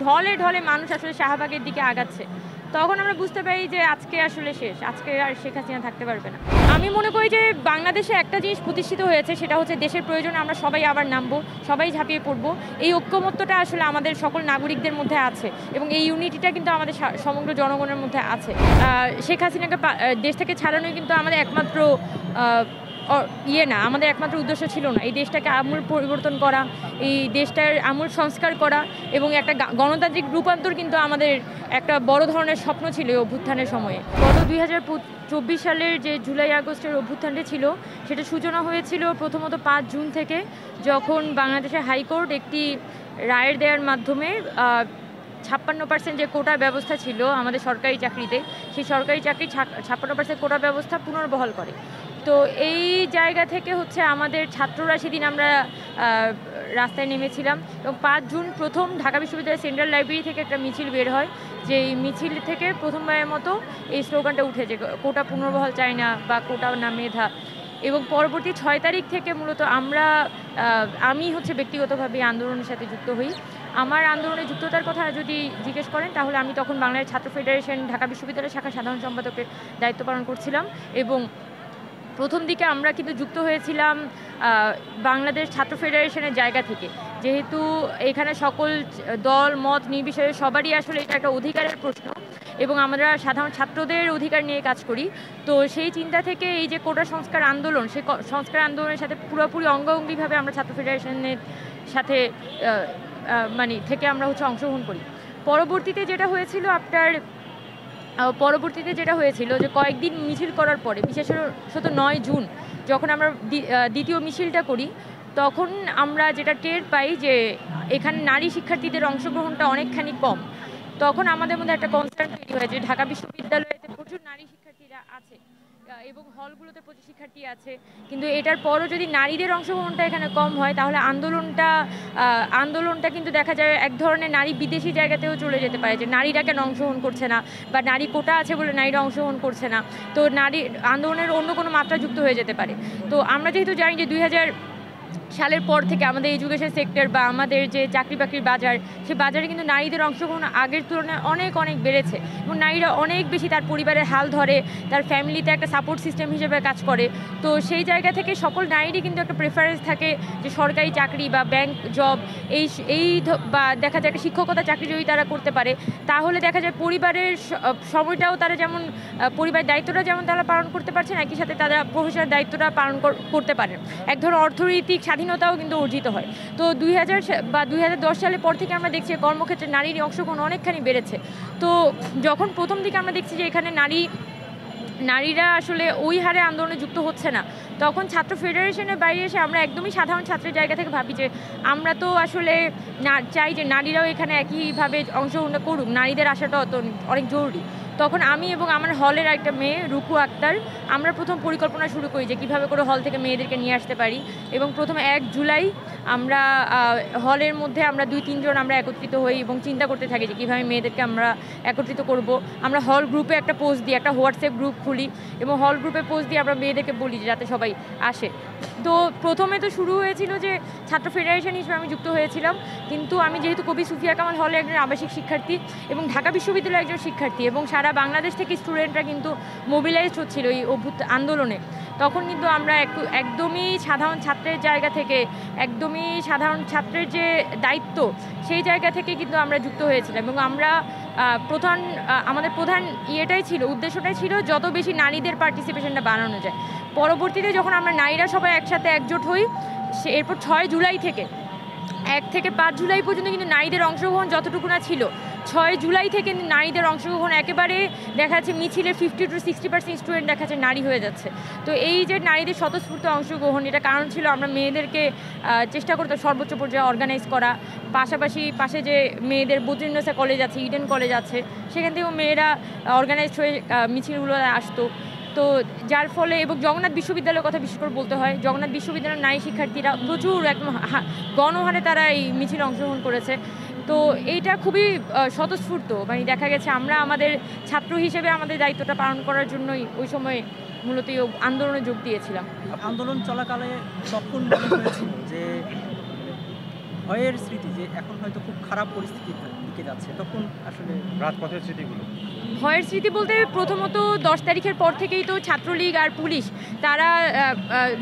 ঢলে ঢলে মানুষ আসলে শাহবাগের দিকে আগাচ্ছে, তখন আমরা বুঝতে পারি যে আজকে আসলে শেষ, আজকে আর শেখ হাসিনা থাকতে পারবে না। আমি মনে করি যে বাংলাদেশে একটা জিনিস প্রতিষ্ঠিত হয়েছে, সেটা হচ্ছে দেশের প্রয়োজনে আমরা সবাই আবার নামবো, সবাই ঝাঁপিয়ে পড়বো। এই ঐক্যমত্যটা আসলে আমাদের সকল নাগরিকদের মধ্যে আছে এবং এই ইউনিটিটা কিন্তু আমাদের সমগ্র জনগণের মধ্যে আছে। শেখ হাসিনাকে দেশ থেকে ছাড়ানোই কিন্তু আমাদের একমাত্র আমাদের একমাত্র উদ্দেশ্য ছিল না। এই দেশটাকে আমূল পরিবর্তন করা, এই দেশটার আমূল সংস্কার করা এবং একটা গণতান্ত্রিক রূপান্তর কিন্তু আমাদের একটা বড় ধরনের স্বপ্ন ছিল এই অভ্যুত্থানের সময়ে। গত 2024 সালের যে জুলাই আগস্টের অভ্যুত্থানটি ছিল, সেটা সূচনা হয়েছিল প্রথমত 5 জুন থেকে, যখন বাংলাদেশের হাইকোর্ট একটি রায়ের দেওয়ার মাধ্যমে 56% যে কোটা ব্যবস্থা ছিল আমাদের সরকারি চাকরিতে, সেই সরকারি চাকরির 56% কোটা ব্যবস্থা পুনর্বহাল করে। তো এই জায়গা থেকে হচ্ছে আমাদের ছাত্ররা সেদিন আমরা রাস্তায় নেমেছিলাম এবং 5 জুন প্রথম ঢাকা বিশ্ববিদ্যালয়ের সেন্ট্রাল লাইব্রেরি থেকে একটা মিছিল বের হয়, যে এই মিছিল থেকে প্রথমবারের মতো এই স্লোগানটা উঠেছে, কোটা পুনর্বহাল চাই না বা কোটা না মেধা। এবং পরবর্তী 6 তারিখ থেকে মূলত আমি হচ্ছে ব্যক্তিগতভাবে আন্দোলনের সাথে যুক্ত হই। আমার আন্দোলনে যুক্ততার কথা যদি জিজ্ঞেস করেন, তাহলে আমি তখন বাংলাদেশ ছাত্র ফেডারেশন ঢাকা বিশ্ববিদ্যালয় শাখার সাধারণ সম্পাদকের দায়িত্ব পালন করছিলাম এবং প্রথম দিকে আমরা কিন্তু যুক্ত হয়েছিলাম বাংলাদেশ ছাত্র ফেডারেশনের জায়গা থেকে, যেহেতু এখানে সকল দল মত নির্বিশেষে সবারই আসলে এটা একটা অধিকারের প্রশ্ন এবং আমরা সাধারণ ছাত্রদের অধিকার নিয়ে কাজ করি। তো সেই চিন্তা থেকে এই যে কোটা সংস্কার আন্দোলন, সেই সংস্কার আন্দোলনের সাথে পুরোপুরি অঙ্গাঙ্গিভাবে আমরা ছাত্র ফেডারেশনের সাথে থেকে আমরা হচ্ছে অংশগ্রহণ করি। পরবর্তীতে যেটা হয়েছিল যে কয়েকদিন মিছিল করার পরে, বিশেষত 9 জুন যখন আমরা দ্বিতীয় মিছিলটা করি, তখন আমরা যেটা টের পাই যে এখানে নারী শিক্ষার্থীদের অংশগ্রহণটা অনেকখানি কম। তখন আমাদের মধ্যে একটা কনসার্ন তৈরি হয় যে ঢাকা বিশ্ববিদ্যালয়েতে প্রচুর নারী শিক্ষার্থীরা আছে এবং হলগুলোতে প্রচুর শিক্ষার্থী আছে, কিন্তু এটার পরও যদি নারীদের অংশগ্রহণটা এখানে কম হয়, তাহলে আন্দোলনটা কিন্তু দেখা যায় এক ধরনের নারী বিদেশি জায়গাতেও চলে যেতে পারে, যে নারীরা কেন অংশগ্রহণ করছে না বা নারী কোটা আছে বলে নারীরা অংশগ্রহণ করছে না, তো নারী আন্দোলনের অন্য কোনো মাত্রা যুক্ত হয়ে যেতে পারে। তো আমরা যেহেতু জানি যে 2000 সালের পর থেকে আমাদের এডুকেশন সেক্টর বা আমাদের যে চাকরি বাকরির বাজার, সেই বাজারে কিন্তু নারীদের অংশগ্রহণ আগের তুলনায় অনেক অনেক বেড়েছে এবং নারীরা অনেক বেশি তার পরিবারের হাল ধরে, তার ফ্যামিলিতে একটা সাপোর্ট সিস্টেম হিসেবে কাজ করে। তো সেই জায়গা থেকে সকল নারীরই কিন্তু একটা প্রেফারেন্স থাকে যে সরকারি চাকরি বা ব্যাংক জব বা দেখা যায় একটা শিক্ষকতা চাকরি যদি তারা করতে পারে, তাহলে দেখা যায় পরিবারের সময়টাও তারা যেমন পরিবারের দায়িত্বটা যেমন তারা পালন করতে পারছেন, একই সাথে তারা প্রফেশনাল দায়িত্বটা পালন করতে পারেন। এক ধরনের অর্থনৈতিক স্বাধীনতাও কিন্তু অর্জিত হয়। তো 2010 সালের পর থেকে আমরা দেখছি কর্মক্ষেত্রে নারীর অংশগ্রহণ অনেকখানি বেড়েছে। তো যখন প্রথম দিকে আমরা দেখছি যে এখানে নারীরা আসলে ওই হারে আন্দোলনে যুক্ত হচ্ছে না, তখন ছাত্র ফেডারেশনের বাইরে এসে আমরা একদমই সাধারণ ছাত্রের জায়গা থেকে ভাবি যে আমরা তো আসলে চাই যে নারীরাও এখানে একইভাবে অংশগ্রহণ করুক, নারীদের আসাটা অনেক জরুরি। তখন আমি এবং আমার হলের একটা মেয়ে রুকু আক্তার, আমরা প্রথম পরিকল্পনা শুরু করি যে কীভাবে করে হল থেকে মেয়েদেরকে নিয়ে আসতে পারি এবং প্রথমে 1 জুলাই আমরা হলের মধ্যে আমরা 2-3 জন আমরা একত্রিত হই এবং চিন্তা করতে থাকি যে কীভাবে মেয়েদেরকে আমরা একত্রিত করব। আমরা হল গ্রুপে একটা পোস্ট দিই, একটা হোয়াটসঅ্যাপ গ্রুপ খুলি এবং হল গ্রুপে পোস্ট দিয়ে আমরা মেয়েদেরকে বলি যাতে সবাই আসে। তো প্রথমে তো শুরু হয়েছিল যে ছাত্র ফেডারেশন হিসেবে আমি যুক্ত হয়েছিলাম, কিন্তু আমি যেহেতু কবি সুফিয়া কামাল হলে একজন আবাসিক শিক্ষার্থী এবং ঢাকা বিশ্ববিদ্যালয়ের একজন শিক্ষার্থী এবং সারা বাংলাদেশ থেকে স্টুডেন্টরা কিন্তু মোবিলাইজড হচ্ছিল এই আন্দোলনে, তখন কিন্তু আমরা একদমই সাধারণ ছাত্রের জায়গা থেকে, একদমই সাধারণ ছাত্রের যে দায়িত্ব, সেই জায়গা থেকে কিন্তু আমরা যুক্ত হয়েছিলাম এবং আমরা আমাদের প্রধান উদ্দেশ্যটাই ছিল যত বেশি নারীদের পার্টিসিপেশনটা বাড়ানো যায়। পরবর্তীতে যখন আমরা নারীরা সবাই একসাথে একজোট হই, এরপর 6 জুলাই থেকে 1 থেকে 5 জুলাই পর্যন্ত কিন্তু নারীদের অংশগ্রহণ যতটুকু না ছিল, 6 জুলাই থেকে নারীদের অংশগ্রহণ একেবারে দেখা যাচ্ছে মিছিলের 50-60% স্টুডেন্ট দেখা যাচ্ছে নারী হয়ে যাচ্ছে। তো এই যে নারীদের স্বতঃস্ফূর্ত অংশগ্রহণ, এটা কারণ ছিল আমরা মেয়েদেরকে চেষ্টা করতাম সর্বোচ্চ পর্যায়ে অর্গানাইজ করা, পাশাপাশি পাশে যে মেয়েদের বদ্রীন্নেসা কলেজ আছে, ইডেন কলেজ আছে, সেখান থেকেও মেয়েরা অর্গানাইজড হয়ে মিছিলগুলো আসতো। তো যার ফলে এবং জগন্নাথ বিশ্ববিদ্যালয়ের কথা বিশেষ করে বলতে হয়, জগন্নাথ বিশ্ববিদ্যালয়ের নারী শিক্ষার্থীরা প্রচুর একদম গণহারে তারা এই মিছিলে অংশগ্রহণ করেছে। তো এইটা খুবই স্বতঃস্ফূর্ত, দেখা গেছে আমরা আমাদের ছাত্র হিসেবে আমাদের দায়িত্বটা পালন করার জন্যই ওই সময় মূলত এই আন্দোলনে যোগ দিয়েছিলাম। আন্দোলন চলাকালে তখন মনে হয়েছিল যে ভয়ের স্মৃতি, যে এখন হয়তো খুব খারাপ পরিস্থিতির দিকে যাচ্ছে, তখন আসলে রাজপথের স্মৃতিগুলো। ভয়ের স্মৃতি বলতে প্রথমত 10 তারিখের পর থেকেই তো ছাত্রলীগ আর পুলিশ তারা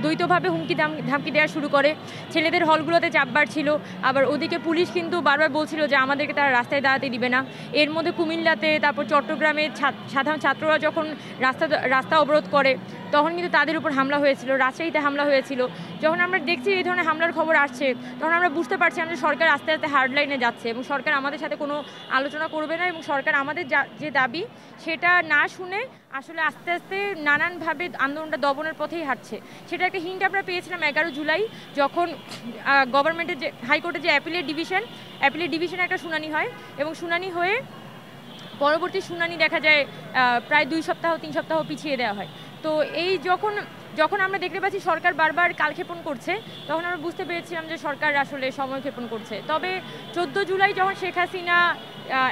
দ্বৈতভাবে হুমকি ধামকি দেওয়া শুরু করে। ছেলেদের হলগুলোতে চাপ বাড়ছিল, আবার ওদিকে পুলিশ কিন্তু বারবার বলছিল যে আমাদেরকে তারা রাস্তায় দাঁড়াতে দিবে না। এর মধ্যে কুমিল্লাতে, তারপর চট্টগ্রামে সাধারণ ছাত্ররা যখন রাস্তা অবরোধ করে তখন কিন্তু তাদের উপর হামলা হয়েছিল, রাজশাহীতে হামলা হয়েছিল। যখন আমরা দেখছি এই ধরনের হামলার খবর আসছে, তখন আমরা বুঝতে পারছি যে সরকার আস্তে আস্তে হার্ড লাইনে যাচ্ছে এবং সরকার আমাদের সাথে কোনো আলোচনা করবে না এবং সরকার আমাদের যে দাবি সেটা না শুনে আসলে আস্তে আস্তে নানানভাবে আন্দোলনটা দমনের পথেই হাঁটছে। সেটা একটা হিন্ট আমরা পেয়েছিলাম 11 জুলাই, যখন গভর্নমেন্টের যে হাইকোর্টের যে অ্যাপিলের ডিভিশনে একটা শুনানি হয় এবং শুনানি হয়ে পরবর্তী শুনানি দেখা যায় প্রায় 3 সপ্তাহ পিছিয়ে দেওয়া হয়। তো এই যখন আমরা দেখতে পাচ্ছি সরকার বারবার কালক্ষেপণ করছে, তখন আমরা বুঝতে পেরেছিলাম যে সরকার আসলে সময়ক্ষেপণ করছে। তবে 14 জুলাই যখন শেখ হাসিনা,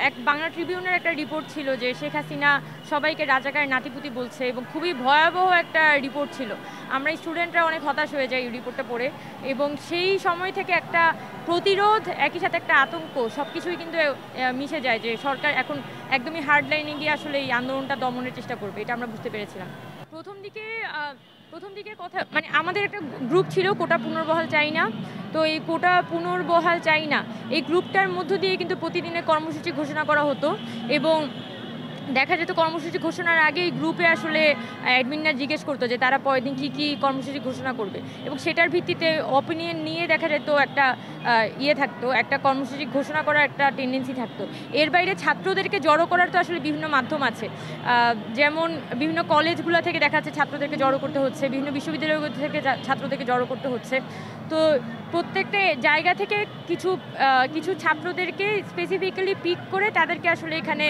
এক বাংলা ট্রিবিউনের একটা রিপোর্ট ছিল যে শেখ হাসিনা সবাইকে রাজাকারের নাতিপুতি বলছে এবং খুবই ভয়াবহ একটা রিপোর্ট ছিল। আমরা স্টুডেন্টরা অনেক হতাশ হয়ে যাই এই রিপোর্টটা পড়ে এবং সেই সময় থেকে একটা প্রতিরোধ, একই সাথে একটা আতঙ্ক, সব কিছুই কিন্তু মিশে যায় যে সরকার এখন একদমই হার্ড লাইনে গিয়ে আসলে এই আন্দোলনটা দমনের চেষ্টা করবে, এটা আমরা বুঝতে পেরেছিলাম। প্রথম দিকে কথা মানে আমাদের একটা গ্রুপ ছিল কোটা পুনর্বহাল চাই না। তো এই কোটা পুনর্বহাল চাই না এই গ্রুপটার মধ্য দিয়ে কিন্তু প্রতিদিনের কর্মসূচি ঘোষণা করা হতো এবং দেখা যেত কর্মসূচি ঘোষণার আগে এই গ্রুপে আসলে অ্যাডমিনরা জিজ্ঞেস করতো যে তারা পরের দিন কী কর্মসূচি ঘোষণা করবে এবং সেটার ভিত্তিতে অপিনিয়ন নিয়ে দেখা যেত একটা থাকতো, একটা কর্মসূচি ঘোষণা করার একটা টেন্ডেন্সি থাকতো। এর বাইরে ছাত্রদেরকে জড়ো করার তো আসলে বিভিন্ন মাধ্যম আছে, যেমন বিভিন্ন কলেজগুলো থেকে দেখা যাচ্ছে ছাত্রদেরকে জড়ো করতে হচ্ছে, বিভিন্ন বিশ্ববিদ্যালয় থেকে ছাত্রদেরকে জড়ো করতে হচ্ছে। তো প্রত্যেকটা জায়গা থেকে কিছু ছাত্রদেরকে স্পেসিফিক্যালি পিক করে তাদেরকে আসলে এখানে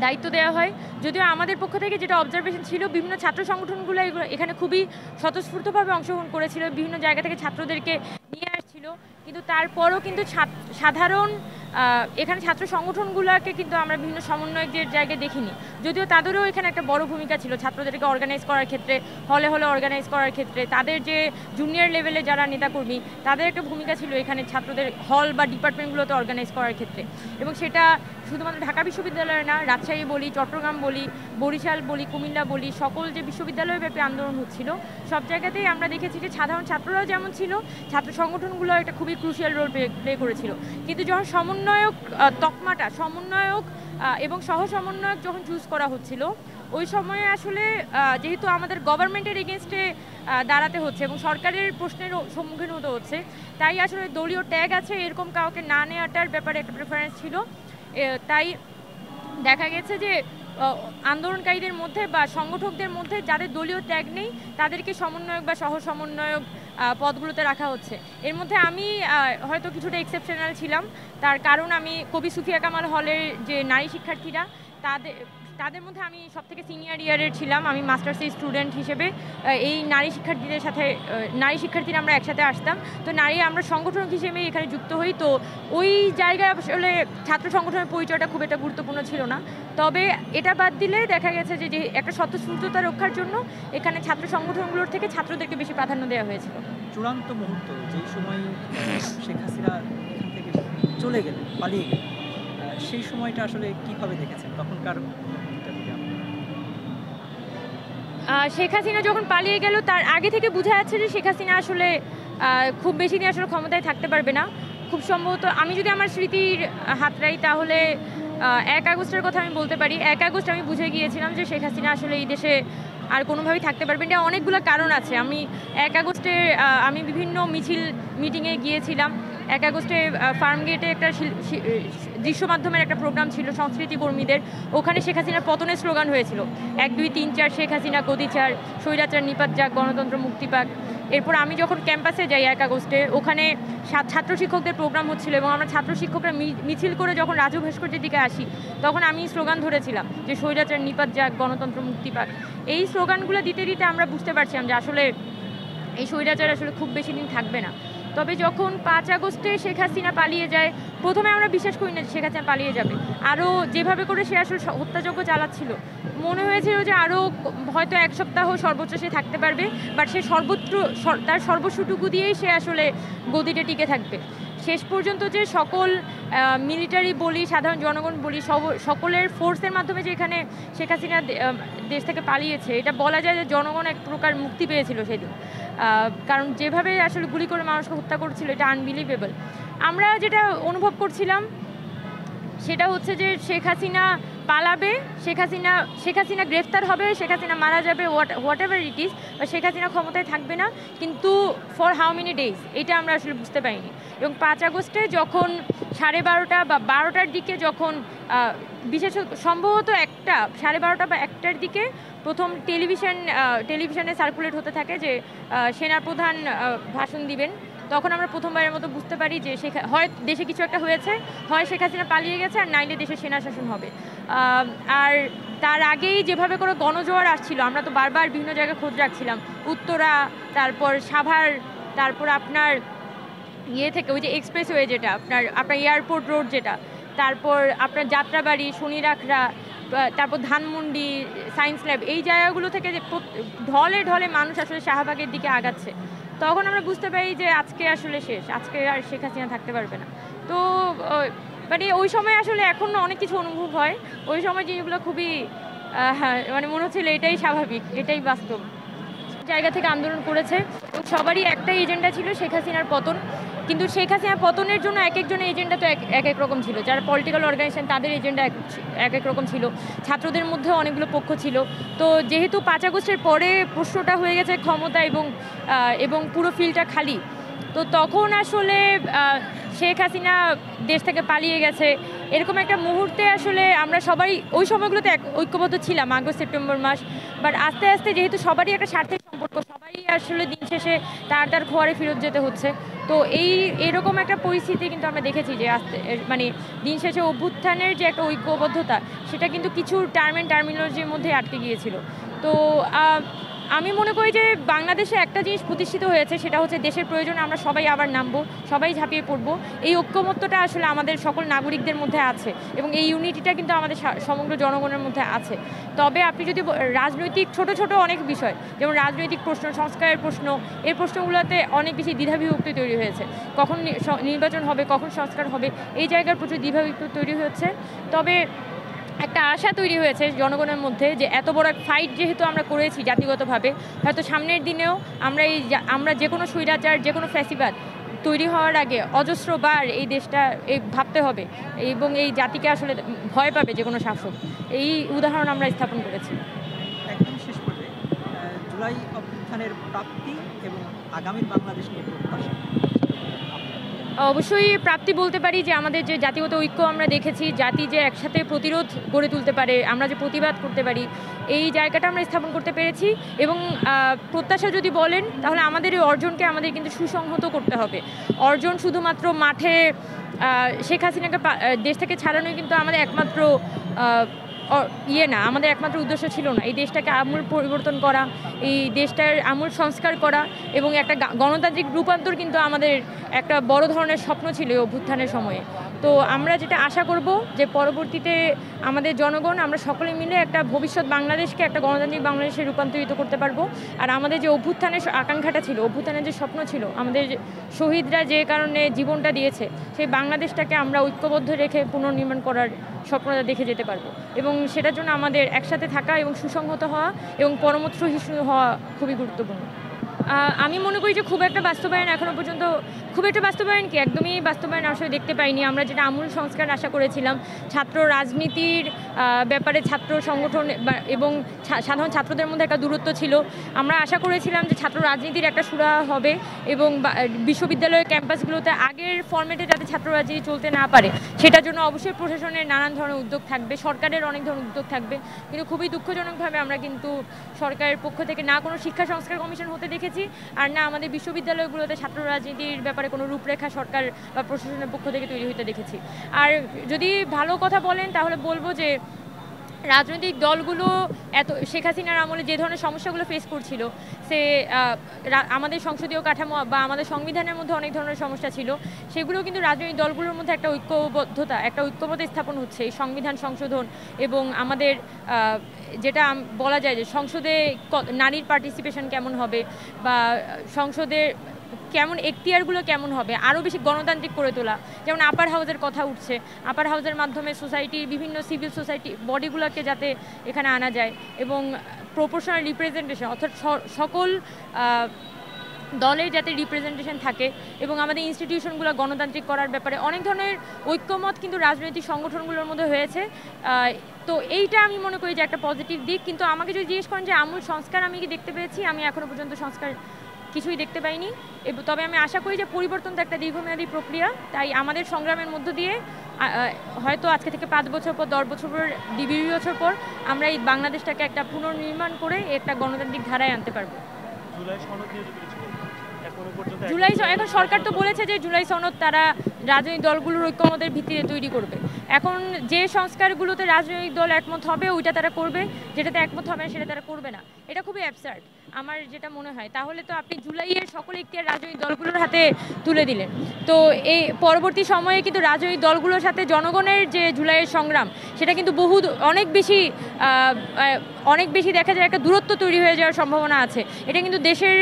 দায়িত্ব দেওয়া হয়। যদিও আমাদের পক্ষ থেকে যেটা অবজারভেশন ছিল, বিভিন্ন ছাত্র সংগঠনগুলো এখানে খুবই স্বতঃস্ফূর্তভাবে অংশগ্রহণ করেছিল, বিভিন্ন জায়গা থেকে ছাত্রদেরকে নিয়ে আসছিল, কিন্তু তারপরও কিন্তু সাধারণ এখানে ছাত্র সংগঠনগুলোকে কিন্তু আমরা বিভিন্ন সমন্বয়কদের জায়গায় দেখিনি। যদিও তাদেরও এখানে একটা বড় ভূমিকা ছিল ছাত্রদেরকে অর্গানাইজ করার ক্ষেত্রে, হলে অর্গানাইজ করার ক্ষেত্রে, তাদের যে জুনিয়র লেভেলে যারা নেতাকর্মী তাদের একটা ভূমিকা ছিল এখানে ছাত্রদের হল বা ডিপার্টমেন্টগুলোতে অর্গানাইজ করার ক্ষেত্রে। এবং সেটা শুধুমাত্র ঢাকা বিশ্ববিদ্যালয়ে না, রাজশাহী বলি, চট্টগ্রাম বলি, বরিশাল বলি, কুমিল্লা বলি, সকল যে বিশ্ববিদ্যালয়ব্যাপী আন্দোলন হচ্ছিল সব জায়গাতেই আমরা দেখেছি যে সাধারণ ছাত্ররাও যেমন ছিল, ছাত্র সংগঠনগুলো একটা খুবই ক্রুশিয়াল রোল প্লে করেছিল। কিন্তু যখন সমন্বয়ক তকমাটা সমন্বয়ক এবং সহ সমন্বয়ক যখন চুজ করা হচ্ছিল, ওই সময়ে আসলে যেহেতু আমাদের গভর্নমেন্টের এগেনস্টে দাঁড়াতে হচ্ছে এবং সরকারের প্রশ্নের সম্মুখীন হতে হচ্ছে, তাই আসলে দলীয় ট্যাগ আছে এরকম কাউকে না নেওয়াটার ব্যাপারে একটা প্রেফারেন্স ছিল। তাই দেখা গেছে যে আন্দোলনকারীদের মধ্যে বা সংগঠকদের মধ্যে যাদের দলীয় ট্যাগ নেই তাদেরকে সমন্বয়ক বা সহ সমন্বয়ক পদগুলোতে রাখা হচ্ছে। এর মধ্যে আমি হয়তো কিছুটা এক্সেপশনাল ছিলাম, তার কারণ আমি কবি সুফিয়া কামাল হলের যে নারী শিক্ষার্থীরা তাদের মধ্যে আমি সবথেকে সিনিয়র ইয়ারের ছিলাম। আমি মাস্টার্সের স্টুডেন্ট হিসেবে এই নারী শিক্ষার্থীরা আমরা একসাথে আসতাম। তো আমরা সংগঠন হিসেবে এখানে যুক্ত হই। তো ওই জায়গায় আসলে ছাত্র সংগঠনের পরিচয়টা খুব একটা গুরুত্বপূর্ণ ছিল না। তবে এটা বাদ দিলে দেখা গেছে যে একটা স্বতঃস্ফূর্ততা রক্ষার জন্য এখানে ছাত্র সংগঠনগুলোর থেকে ছাত্রদেরকে বেশি প্রাধান্য দেওয়া হয়েছিল। চূড়ান্ত মুহূর্ত যেই সময় শেখ হাসিনা এখান থেকে চলে গেলেন, পালিয়ে গেলেন, সেই সময়টা আসলে কিভাবে দেখেছেন তখনকার? শেখ হাসিনা যখন পালিয়ে গেল তার আগে থেকে বোঝা যাচ্ছে যে শেখ হাসিনা আসলে খুব বেশি দিন আসলে ক্ষমতায় থাকতে পারবে না। খুব সম্ভবত আমি যদি আমার স্মৃতির হাতড়াই তাহলে 1 আগস্টের কথা আমি বলতে পারি। 1 আগস্ট আমি বুঝে গিয়েছিলাম যে শেখ হাসিনা আসলে এই দেশে আর কোনোভাবেই থাকতে পারবেন না। অনেকগুলো কারণ আছে। আমি 1 আগস্টে আমি বিভিন্ন মিটিংয়ে গিয়েছিলাম। 1 আগস্টে ফার্মগেটে একটা দৃশ্য মাধ্যমের একটা প্রোগ্রাম ছিল সংস্কৃতি কর্মীদের, ওখানে শেখ হাসিনার পতনের স্লোগান হয়েছিল 1 2 3 4 শেখ হাসিনা গদি চার, স্বৈরাচার নিপাত যাক, গণতন্ত্র মুক্তি পাক। এরপর আমি যখন ক্যাম্পাসে যাই 1 আগস্টে, ওখানে ছাত্র শিক্ষকদের প্রোগ্রাম হচ্ছিল এবং আমরা ছাত্র শিক্ষকরা মিছিল করে যখন রাজু ভাস্কর্যের দিকে আসি তখন আমি স্লোগান ধরেছিলাম যে স্বৈরাচার নিপাত যাক, গণতন্ত্র মুক্তি পাক। এই স্লোগানগুলো দিতে দিতে আমরা বুঝতে পারছিলাম যে আসলে এই স্বৈরাচার আসলে খুব বেশি দিন থাকবে না। তবে যখন 5 আগস্টে শেখ হাসিনা পালিয়ে যায়, প্রথমে আমরা বিশ্বাস করি না যে শেখ হাসিনা পালিয়ে যাবে। আরও যেভাবে করে সে আসলে হত্যাযজ্ঞ চালাচ্ছিল মনে হয়েছিল যে আরও হয়তো 1 সপ্তাহ সর্বোচ্চ সে থাকতে পারবে, বাট সে তার সর্বস্বটুকু দিয়েই সে আসলে গদিতে টিকে থাকবে। শেষ পর্যন্ত যে সকল মিলিটারি বলি, সাধারণ জনগণ বলি, সকলের ফোর্সের মাধ্যমে যে এখানে শেখ হাসিনা দেশ থেকে পালিয়েছে, এটা বলা যায় যে জনগণ এক প্রকার মুক্তি পেয়েছিল সেদিন। কারণ যেভাবে আসলে গুলি করে মানুষকে হত্যা করছিল, এটা আনবিলিভেবল। আমরা যেটা অনুভব করছিলাম সেটা হচ্ছে যে শেখ হাসিনা পালাবে, শেখ হাসিনা গ্রেফতার হবে, শেখ হাসিনা মারা যাবে, হোয়াট এভার ইট ইজ, বা শেখ হাসিনা ক্ষমতায় থাকবে না, কিন্তু ফর হাউ মেনি ডেজ এটা আমরা আসলে বুঝতে পারিনি। এবং 5 আগস্টে যখন 12:30 বা 12টার দিকে যখন বিশেষত সম্ভবত 12:30 বা 1টার দিকে প্রথম টেলিভিশনে সার্কুলেট হতে থাকে যে সেনাপ্রধান ভাষণ দিবেন, তখন আমরা প্রথমবারের মতো বুঝতে পারি যে হয় দেশে কিছু একটা হয়েছে, হয় শেখ হাসিনা পালিয়ে গেছে, আর নাইলে দেশে সেনা শাসন হবে। আর তার আগেই যেভাবে করে গণজোয়ার আসছিল, আমরা তো বারবার বিভিন্ন জায়গায় খোঁজ রাখছিলাম, উত্তরা, তারপর সাভার, তারপর আপনার থেকে ওই যে এক্সপ্রেসওয়ে যেটা আপনার এয়ারপোর্ট রোড যেটা, তারপর আপনার যাত্রাবাড়ি, শনিরাখড়া, তারপর ধানমন্ডি, সায়েন্স ল্যাব, এই জায়গাগুলো থেকে যে ঢলে ঢলে মানুষ আসলে শাহবাগের দিকে আগাচ্ছে, তখন আমরা বুঝতে পারি যে আজকে আসলে শেষ, আজকে আর শেখ হাসিনা থাকতে পারবে না। তো মানে ওই সময় আসলে এখন অনেক কিছু অনুভব হয়, ওই সময় জিনিসগুলো খুবই মানে মনে হচ্ছিল এটাই স্বাভাবিক, এটাই বাস্তব। জায়গা থেকে আন্দোলন করেছে এবং সবারই একটা এজেন্ডা ছিল শেখ হাসিনার পতন, কিন্তু শেখ হাসিনার পতনের জন্য এক একজনের এজেন্ডা তো এক এক রকম ছিল। যারা পলিটিক্যাল অর্গানাইজেশন তাদের এজেন্ডা এক এক রকম ছিল, ছাত্রদের মধ্যেও অনেকগুলো পক্ষ ছিল। তো যেহেতু 5 আগস্টের পরে প্রশ্নটা হয়ে গেছে ক্ষমতা এবং পুরো ফিল্ডটা খালি, তো তখন আসলে শেখ হাসিনা দেশ থেকে পালিয়ে গেছে, এরকম একটা মুহূর্তে আসলে আমরা সবাই ওই সময়গুলোতে ঐক্যবদ্ধ ছিলাম, আগস্ট সেপ্টেম্বর মাস। বাট আস্তে আস্তে যেহেতু সবারই একটা স্বার্থের সম্পর্ক, সবাই আসলে দিন শেষে তার ঘরে ফেরত যেতে হচ্ছে। তো এরকম একটা পরিস্থিতি কিন্তু আমরা দেখেছি যে মানে দিন শেষে অভ্যুত্থানের যে একটা ঐক্যবদ্ধতা, সেটা কিন্তু কিছু টার্মিনোলজির মধ্যে আটকে গিয়েছিল। তো আমি মনে করি যে বাংলাদেশে একটা জিনিস প্রতিষ্ঠিত হয়েছে, সেটা হচ্ছে দেশের প্রয়োজনে আমরা সবাই আবার নামবো, সবাই ঝাঁপিয়ে পড়বো। এই ঐক্যমত্যটা আসলে আমাদের সকল নাগরিকদের মধ্যে আছে এবং এই ইউনিটিটা কিন্তু আমাদের সমগ্র জনগণের মধ্যে আছে। তবে আপনি যদি রাজনৈতিক ছোট অনেক বিষয়, যেমন রাজনৈতিক প্রশ্ন, সংস্কারের প্রশ্ন, এই প্রশ্নগুলোতে অনেক বেশি দ্বিধাবিভক্তি তৈরি হয়েছে। কখন নির্বাচন হবে, কখন সংস্কার হবে, এই জায়গার প্রচুর দ্বিধাবিভক্তি তৈরি হচ্ছে। তবে একটা আশা তৈরি হয়েছে জনগণের মধ্যে যে এত বড় এক ফাইট যেহেতু আমরা করেছি জাতিগতভাবে, হয়তো সামনের দিনেও আমরা যে কোনো স্বৈরাচার, যে কোনো ফ্যাসিবাদ তৈরি হওয়ার আগে অজস্রবার এই দেশটা ভাবতে হবে এবং এই জাতিকে আসলে ভয় পাবে যে কোনো শাসক। এই উদাহরণ আমরা স্থাপন করেছি। একদম শেষ পর্যায়ে জুলাই অভ্যুত্থানের প্রাপ্তি এবং আগামী বাংলাদেশ নিয়ে প্রত্যাশা। অবশ্যই প্রাপ্তি বলতে পারি যে আমাদের যে জাতিগত ঐক্য আমরা দেখেছি, জাতি যে একসাথে প্রতিরোধ গড়ে তুলতে পারে, আমরা যে প্রতিবাদ করতে পারি, এই জায়গাটা আমরা স্থাপন করতে পেরেছি। এবং প্রত্যাশা যদি বলেন তাহলে আমাদের এই অর্জনকে আমাদের কিন্তু সুসংহত করতে হবে। অর্জন শুধুমাত্র মাঠে শেখ হাসিনাকে দেশ থেকে ছাড়ানোই কিন্তু আমাদের একমাত্র না, আমাদের একমাত্র উদ্দেশ্য ছিল না। এই দেশটাকে আমূল পরিবর্তন করা, এই দেশটার আমূল সংস্কার করা এবং একটা গণতান্ত্রিক রূপান্তর কিন্তু আমাদের একটা বড় ধরনের স্বপ্ন ছিল এই অভ্যুত্থানের সময়ে। তো আমরা যেটা আশা করব যে পরবর্তীতে আমাদের জনগণ আমরা সকলে মিলে একটা ভবিষ্যৎ বাংলাদেশকে একটা গণতান্ত্রিক বাংলাদেশে রূপান্তরিত করতে পারবো। আর আমাদের যে অভ্যুত্থানের আকাঙ্ক্ষাটা ছিল, অভ্যুত্থানের যে স্বপ্ন ছিল, আমাদের শহীদরা যে কারণে জীবনটা দিয়েছে, সেই বাংলাদেশটাকে আমরা ঐক্যবদ্ধ রেখে পুনর্নির্মাণ করার স্বপ্নটা দেখে যেতে পারবো। এবং সেটার জন্য আমাদের একসাথে থাকা এবং সুসংহত হওয়া এবং পরমত সহিষ্ণু হওয়া খুবই গুরুত্বপূর্ণ। আমি মনে করি যে খুব একটা বাস্তবায়ন এখনও পর্যন্ত কি একদমই বাস্তবায়ন আসলে দেখতে পাইনি। আমরা যেটা আমূল সংস্কার আশা করেছিলাম, ছাত্র রাজনীতির ব্যাপারে ছাত্র সংগঠন এবং সাধারণ ছাত্রদের মধ্যে একটা দূরত্ব ছিল। আমরা আশা করেছিলাম যে ছাত্র রাজনীতির একটা সুরা হবে এবং বিশ্ববিদ্যালয়ের ক্যাম্পাসগুলোতে আগের ফরম্যাটে যাতে ছাত্র রাজনীতি চলতে না পারে, সেটার জন্য অবশ্যই প্রশাসনের নানান ধরনের উদ্যোগ থাকবে, সরকারের অনেক ধরনের উদ্যোগ থাকবে। কিন্তু খুবই দুঃখজনকভাবে আমরা কিন্তু সরকারের পক্ষ থেকে না কোনো শিক্ষা সংস্কার কমিশন হতে দেখেছি, আর না আমাদের বিশ্ববিদ্যালয়গুলোতে ছাত্র রাজনীতির ব্যাপারে কোনো রূপরেখা সরকার বা প্রশাসনের পক্ষ থেকে তৈরি হতে দেখেছি। আর যদি ভালো কথা বলেন তাহলে বলবো যে রাজনৈতিক দলগুলো শেখ হাসিনার আমলে যে ধরনের সমস্যাগুলো ফেস করছিল, সে আমাদের সংসদীয় কাঠামো বা আমাদের সংবিধানের মধ্যে অনেক ধরনের সমস্যা ছিল, সেগুলো কিন্তু রাজনৈতিক দলগুলোর মধ্যে একটা ঐক্যবদ্ধ স্থাপন হচ্ছে। এই সংবিধান সংশোধন এবং আমাদের যেটা বলা যায় যে সংসদে নারীর পার্টিসিপেশন কেমন হবে বা সংসদে কেমন এখতিয়ারগুলো কেমন হবে, আরও বেশি গণতান্ত্রিক করে তোলা। যেমন আপার হাউসের কথা উঠছে, আপার হাউসের মাধ্যমে সোসাইটির বিভিন্ন সিভিল সোসাইটি বডিগুলোকে যাতে এখানে আনা যায় এবং প্রপোর্শনাল রিপ্রেজেন্টেশন, অর্থাৎ সকল দলের যাতে রিপ্রেজেন্টেশন থাকে এবং আমাদের ইনস্টিটিউশনগুলো গণতান্ত্রিক করার ব্যাপারে অনেক ধরনের ঐক্যমত কিন্তু রাজনৈতিক সংগঠনগুলোর মধ্যে হয়েছে। তো এইটা আমি মনে করি যে একটা পজিটিভ দিক। কিন্তু আমাকে যদি জিজ্ঞেস করেন যে আমূল সংস্কার আমি কি দেখতে পেয়েছি, আমি এখনও পর্যন্ত সংস্কার কিছুই দেখতে পাইনি। তবে আমি আশা করি যে পরিবর্তন তো একটা দীর্ঘমেয়াদী প্রক্রিয়া, তাই আমাদের সংগ্রামের মধ্য দিয়ে হয়তো আজকে থেকে 5 বছর পর, 10 বছর পর, 20 বছর পর আমরা এই বাংলাদেশটাকে একটা পুনর্নির্মাণ করে একটা গণতান্ত্রিক ধারায় আনতে পারবো। জুলাই এখন সরকার তো বলেছে যে জুলাই সনদ তারা রাজনৈতিক দলগুলোর ঐক্যমতের ভিত্তিতে তৈরি করবে। এখন যে সংস্কারগুলোতে রাজনৈতিক দল একমত হবে ওইটা তারা করবে, যেটাতে একমত হবে না সেটা তারা করবে না। এটা খুবই অ্যাবসার্ড আমার যেটা মনে হয়। তাহলে তো আপনি জুলাইয়ের সকল এখতিয়ার রাজনৈতিক দলগুলোর হাতে তুলে দিলেন। তো এই পরবর্তী সময়ে কিন্তু রাজনৈতিক দলগুলোর সাথে জনগণের যে জুলাইয়ের সংগ্রাম সেটা কিন্তু অনেক বেশি দেখা যায় একটা দূরত্ব তৈরি হয়ে যাওয়ার সম্ভাবনা আছে। এটা কিন্তু দেশের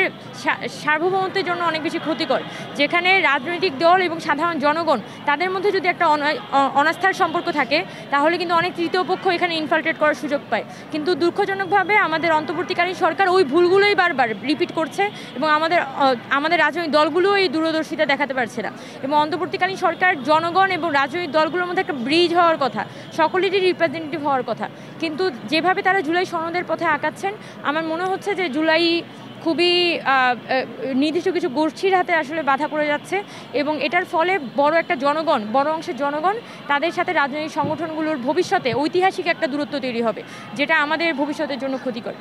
সার্বভৌমত্বের জন্য অনেক বেশি ক্ষতিকর। যেখানে রাজনৈতিক দল এবং সাধারণ জনগণ তাদের মধ্যে যদি একটা অনাস্থার সম্পর্ক থাকে তাহলে কিন্তু অনেক তৃতীয় পক্ষ এখানে ইনফিল্ট্রেট করার সুযোগ পায়। কিন্তু দুঃখজনকভাবে আমাদের অন্তর্বর্তীকালীন সরকার ওই ভুলগুলোই বারবার রিপিট করছে এবং আমাদের রাজনৈতিক দলগুলো এই দূরদর্শিতা দেখাতে পারছে না। এবং অন্তর্বর্তীকালীন সরকার জনগণ এবং রাজনৈতিক দলগুলোর মধ্যে একটা ব্রিজ হওয়ার কথা, সকলেরই রিপ্রেজেন্টেটিভ হওয়ার কথা। কিন্তু যেভাবে তারা জুলাই সনদের পথে আঁকাচ্ছেন, আমার মনে হচ্ছে যে জুলাই খুবই নির্দিষ্ট কিছু গোষ্ঠীর হাতে আসলে বাধা পড়ে যাচ্ছে এবং এটার ফলে বড় অংশের জনগণ তাদের সাথে রাজনৈতিক সংগঠনগুলোর ভবিষ্যতে ঐতিহাসিক একটা দূরত্ব তৈরি হবে, যেটা আমাদের ভবিষ্যতের জন্য ক্ষতিকর।